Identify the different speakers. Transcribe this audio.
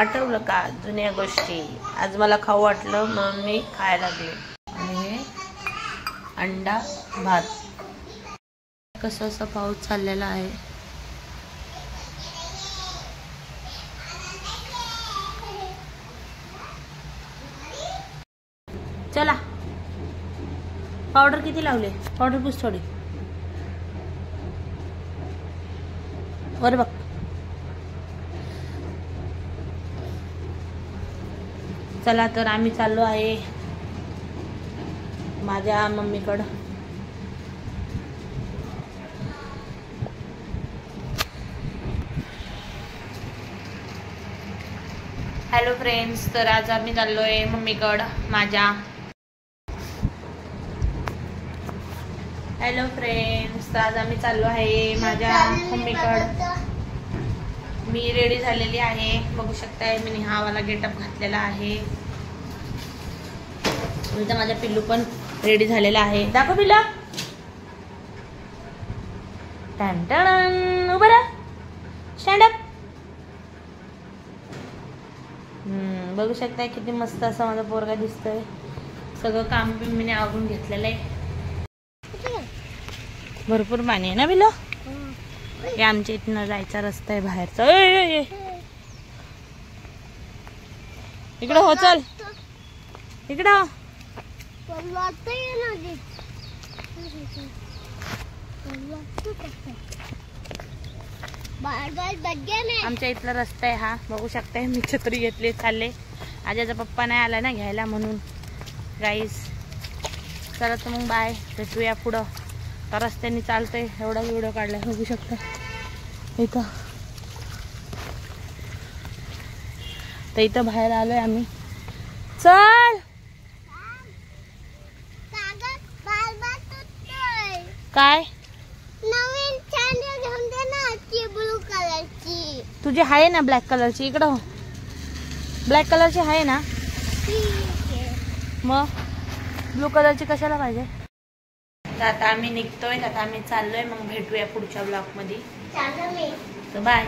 Speaker 1: आठवलं का जुन्या गोष्टी? आज मला खाऊ वाटलं म्हणून मी खायला लागले. आणि हे अंडा भात. कसं असं पाऊस चाललेला आहे. चला, पावडर किती लावले? पावडर पुस थोडी वर बघ. चला तर आम्ही चाललो आहे माझ्या मम्मीकडं. हॅलो फ्रेंड्स, तर आज आम्ही चाललोय मम्मीकडं माझ्या. हॅलो फ्रेंड्स, तर आज आम्ही चाललो आहे माझ्या मम्मीकडं. मी रेडी झालेली आहे, बघू शकताय. मी हा वाला गेटअप घातलेला आहे. इथं माझा पिल्लू पण रेडी झालेला आहे. दाखव पिल्लू. टन टन, उभं राहा, स्टँड अप. बघू शकताय किती मस्त असं माझा पोरगा दिसतोय. सगळं काम मी आवरून घेतलेलं आहे. भरपूर पाणी आहे ना बिलो. हे आमच्या इथनं जायचा रस्ता आहे बाहेरचा. इकडं हो, चल इकडं. आमच्या इथला रस्ता आहे हा, बघू शकताय. मी छत्री घेतली, चालले. आजाचा पप्पा नाही आला ना घ्यायला म्हणून. गाईस चला तर मग बाय, भेटूया पुढं. तर रस्त्याने चालतंय, एवढा व्हिडिओ काढलाय बघू शकता. इथं तर इथं बाहेर आलोय आम्ही. चल काय
Speaker 2: नवीन चॅनल घेऊन दे ना, ती ब्लू कलरची.
Speaker 1: तुझी आहे ना ब्लॅक कलरची? इकडं ब्लॅक कलरची आहे ना, मग ब्लू कलरची कशाला पाहिजे? आता आम्ही निघतोय, आता आम्ही चाललोय. मग भेटूया पुढच्या ब्लॉग मध्ये. तर बाय.